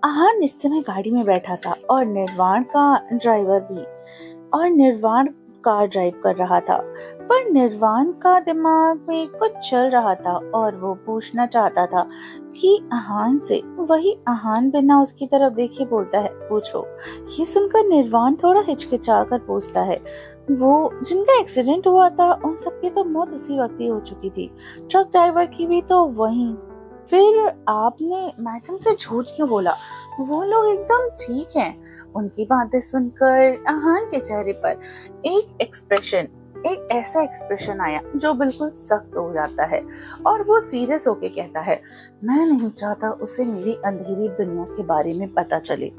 आहान इस समय गाड़ी में बैठा था और निर्वाण कार ड्राइव कर रहा था। पर निर्वाण का दिमाग में कुछ चल रहा था और वो पूछना चाहता था कि आहान से। वही आहान बिना उसकी तरफ देखे बोलता है, पूछो। ये सुनकर निर्वाण थोड़ा हिचकिचा कर पूछता है, वो जिनका एक्सीडेंट हुआ था उन सबकी तो मौत उसी वक्त ही हो चुकी थी, ट्रक ड्राइवर की भी तो वहीं। फिर आपने मैडम से झूठ क्यों बोला? वो लोग एकदम ठीक हैं। उनकी बातें सुनकर आहान के चेहरे पर एक ऐसा एक्सप्रेशन आया जो बिल्कुल सख्त हो जाता है और वो सीरियस होके कहता है, मैं नहीं चाहता उसे मेरी अंधेरी दुनिया के बारे में पता चले।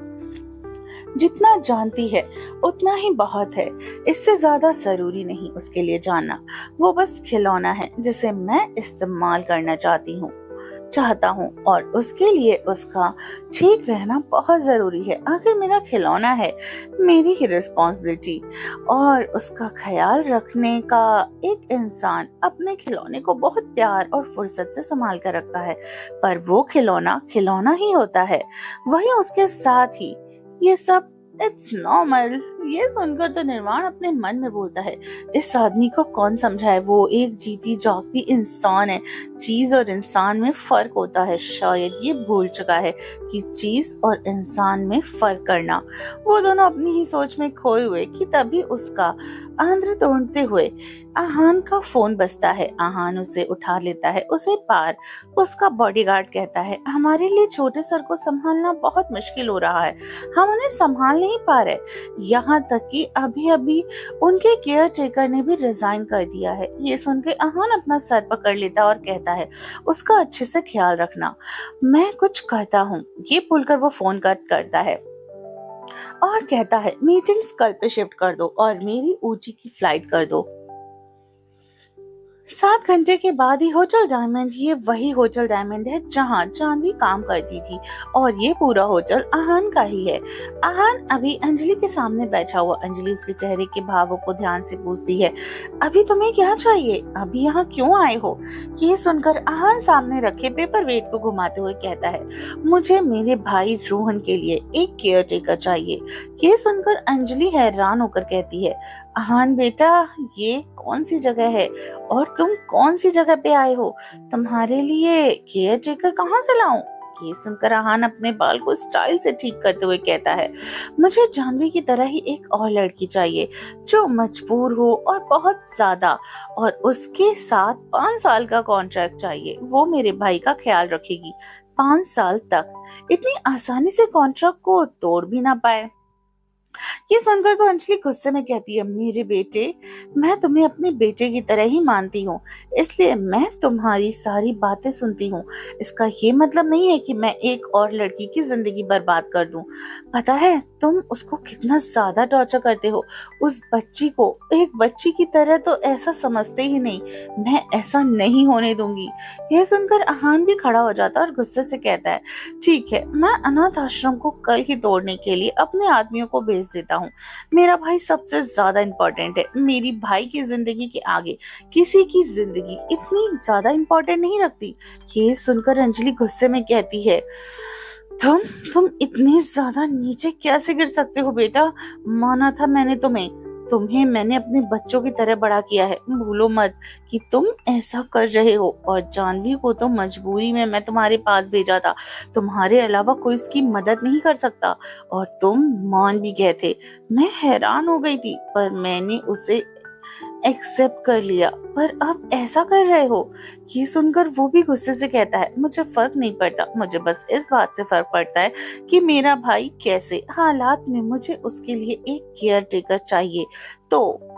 जितना जानती है उतना ही बहुत है, इससे ज्यादा जरूरी नहीं उसके लिए जानना। वो बस खिलौना है जिसे मैं इस्तेमाल करना चाहता हूँ और उसके लिए उसका ठीक रहना बहुत जरूरी है। आखिर मेरा खिलौना है, मेरी ही रिस्पॉन्सिबिलिटी और उसका ख्याल रखने का। एक इंसान अपने खिलौने को बहुत प्यार और फुर्सत से संभाल कर रखता है, पर वो खिलौना खिलौना ही होता है। वही उसके साथ ही ये सब इट्स नॉर्मल। ये सुनकर तो निर्वाण अपने मन में बोलता है, इस आदमी को कौन समझाए, वो एक जीती जागती इंसान है। चीज और इंसान में फर्क होता है, शायद ये भूल चुका है कि चीज और इंसान में फर्क करना। वो दोनों अपनी ही सोच में खोए हुए कि तभी उसका आंध्र तोड़ते हुए आहान का फोन बजता है। आहान उसे उठा लेता है। उसका बॉडीगार्ड कहता है, हमारे लिए छोटे सर को संभालना बहुत मुश्किल हो रहा है, हम उन्हें संभाल नहीं पा रहे। यहाँ तक कि अभी अभी उनके केयर टेकर ने भी रिजाइन कर दिया है। ये सुन के आहान अपना सर पकड़ लेता और कहता है, उसका अच्छे से ख्याल रखना, मैं कुछ कहता हूँ। ये बोलकर वो फोन कट करता है और कहता है, मीटिंग्स कल पे शिफ्ट कर दो और मेरी ऊटी की फ्लाइट कर दो। 7 घंटे के बाद ही होटल डायमंड, ये वही होटल डायमंड है जहाँ जानवी काम करती थी और ये पूरा होटल आहान का ही है। आहान अभी अंजलि के सामने बैठा हुआ। अंजलि उसके चेहरे के भावों को ध्यान से पूछती है, अभी तुम्हें क्या चाहिए, अभी यहाँ क्यों आए हो? ये सुनकर आहान सामने रखे पेपर वेट को घुमाते हुए कहता है, मुझे मेरे भाई रोहन के लिए एक केयर टेकर चाहिए। ये सुनकर अंजलि हैरान होकर कहती है, आहान बेटा, ये कौन सी जगह है और तुम कौन सी जगह पे आए हो? तुम्हारे लिए केयर टेकर कहाँ से लाऊं? ये सुनकर आहान अपने बाल को स्टाइल से ठीक करते हुए कहता है, मुझे जानवी की तरह ही एक और लड़की चाहिए जो मजबूर हो और बहुत ज्यादा, और उसके साथ 5 साल का कॉन्ट्रैक्ट चाहिए। वो मेरे भाई का ख्याल रखेगी 5 साल तक, इतनी आसानी से कॉन्ट्रैक्ट को तोड़ भी ना पाए। ये सुनकर तो अंजलि गुस्से में कहती है, मेरे बेटे, मैं तुम्हें अपने बेटे की तरह ही मानती हूँ, इसलिए मैं तुम्हारी सारी बातें सुनती हूँ। इसका ये मतलब नहीं है कि मैं एक और लड़की की जिंदगी बर्बाद कर दूं। पता है तुम उसको कितना ज्यादा टॉर्चर करते हो, उस बच्ची को एक बच्ची की तरह तो ऐसा समझते ही नहीं। मैं ऐसा नहीं होने दूंगी। यह सुनकर आहान भी खड़ा हो जाता है और गुस्से से कहता है, ठीक है, मैं अनाथ आश्रम को कल ही तोड़ने के लिए अपने आदमियों को भेज देता हूँ। मेरा भाई सबसे ज्यादा इम्पोर्टेंट है। मेरी भाई की जिंदगी के आगे किसी की जिंदगी इतनी ज्यादा इम्पोर्टेंट नहीं रखती। ये सुनकर अंजलि गुस्से में कहती है, तुम इतनी ज्यादा नीचे कैसे गिर सकते हो बेटा? माना था मैंने तुम्हें मैंने अपने बच्चों की तरह बड़ा किया है। भूलो मत कि तुम ऐसा कर रहे हो, और जानवी को तो मजबूरी में मैं तुम्हारे पास भेजा था। तुम्हारे अलावा कोई उसकी मदद नहीं कर सकता, और तुम मान भी गए थे। मैं हैरान हो गई थी, पर मैंने उसे एक्सेप्ट कर लिया। पर अब ऐसा कर रहे हो? ये सुनकर वो भी गुस्से से कहता है, मुझे फर्क नहीं पड़ता, मुझे बस इस बात से फर्क पड़ता है कि मेरा भाई कैसे हालात में, मुझे उसके लिए एक केयर टेकर चाहिए, तो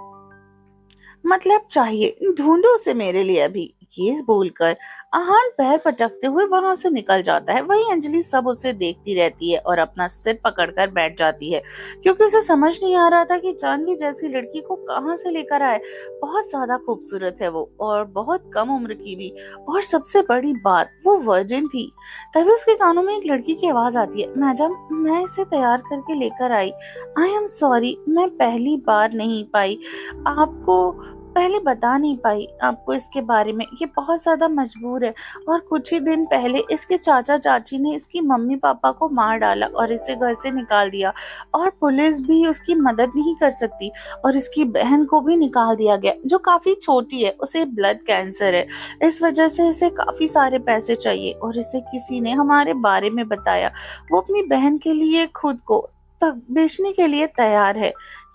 मतलब चाहिए, ढूंढो उसे मेरे लिए अभी। ये बोलकर आहान पैर पटकते हुए वहां से निकल जाता है। वही अंजलि सब उसे देखती रहती है और अपना सिर पकड़कर बैठ जाती है, क्योंकि उसे समझ नहीं आ रहा था कि जानवी जैसी लड़की को कहां से लेकर आए। बहुत ज्यादा खूबसूरत है वो, और बहुत कम उम्र की भी, और सबसे बड़ी बात, वो वर्जिन थी। तभी उसके कानों में एक लड़की की आवाज आती है, मैडम, मैं इसे तैयार करके लेकर आई। आई एम सॉरी, मैं पहली बार नहीं पाई आपको पहले बता नहीं पाई आपको इसके बारे में, ये बहुत ज्यादा मजबूर है और कुछ ही दिन पहले इसके चाचा चाची ने इसकी मम्मी पापा को मार डाला और इसे घर से निकाल दिया और पुलिस भी उसकी मदद नहीं कर सकती और इसकी बहन को भी निकाल दिया गया जो काफी छोटी है, उसे ब्लड कैंसर है। इस वजह से इसे काफी सारे पैसे चाहिए और इसे किसी ने हमारे बारे में बताया। वो अपनी बहन के लिए खुद को तक बेचने के लिए तैयार है।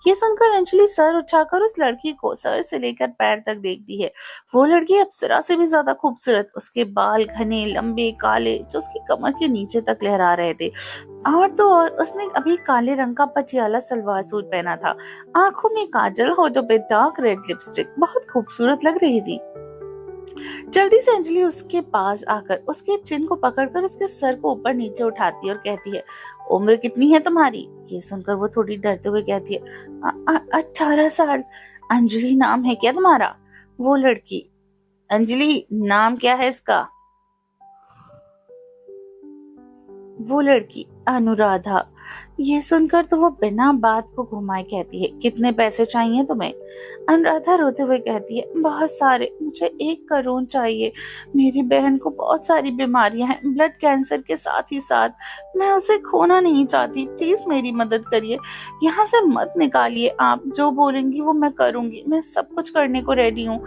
ये सुनकर अंजलि सर उठाकर उस लड़की को सर से लेकर पैर तक देखती है। वो लड़की अप्सरा से भी ज्यादा खूबसूरत, उसके बाल घने लंबे काले जो उसकी कमर के नीचे तक लहरा रहे थे। और तो और उसने अभी काले रंग का पटियाला सलवार सूट पहना था। आंखों में काजल, होठों पे डार्क रेड लिपस्टिक, बहुत खूबसूरत लग रही थी। जल्दी से अंजलि उसके पास आकर उसके चिन को पकड़कर उसके सर को ऊपर नीचे उठाती है और कहती है, उम्र कितनी है तुम्हारी? ये सुनकर वो थोड़ी डरते हुए कहती है, 18 साल। अंजलि नाम है क्या तुम्हारा? वो लड़की, अंजलि नाम क्या है इसका? वो लड़की, अनुराधा। ये सुनकर तो वो बिना बात को घुमाए कहती है, कितने पैसे चाहिए तुम्हें? अनुराधा रोते हुए कहती है, बहुत सारे, मुझे 1 करोड़ चाहिए। मेरी बहन को बहुत सारी बीमारियां हैं, ब्लड कैंसर के साथ ही साथ। मैं उसे खोना नहीं चाहती, प्लीज मेरी मदद करिए। यहाँ से मत निकालिए, आप जो बोलेंगी वो मैं करूंगी, मैं सब कुछ करने को रेडी हूँ।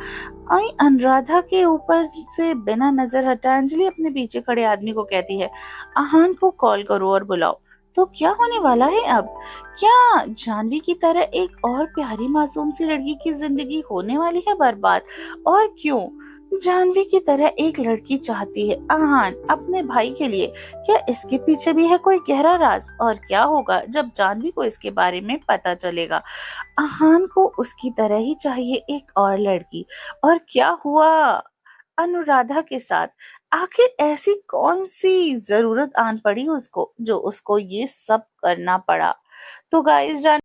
आई अनुराधा के ऊपर से बिना नजर हटा अंजलि अपने पीछे खड़े आदमी को कहती है, आहान को कॉल करो और बुलाओ। तो क्या होने वाला है अब? क्या जानवी की तरह एक और प्यारी मासूम सी लड़की की जिंदगी होने वाली है बर्बाद? और क्यों? जानवी की तरह एक लड़की चाहती है आहान अपने भाई के लिए। क्या इसके पीछे भी है कोई गहरा राज? और क्या होगा जब जानवी को इसके बारे में पता चलेगा? आहान को उसकी तरह ही चाहिए एक और लड़की। और क्या हुआ अनुराधा के साथ? आखिर ऐसी कौन सी जरूरत आन पड़ी उसको जो उसको ये सब करना पड़ा? तो गाइस,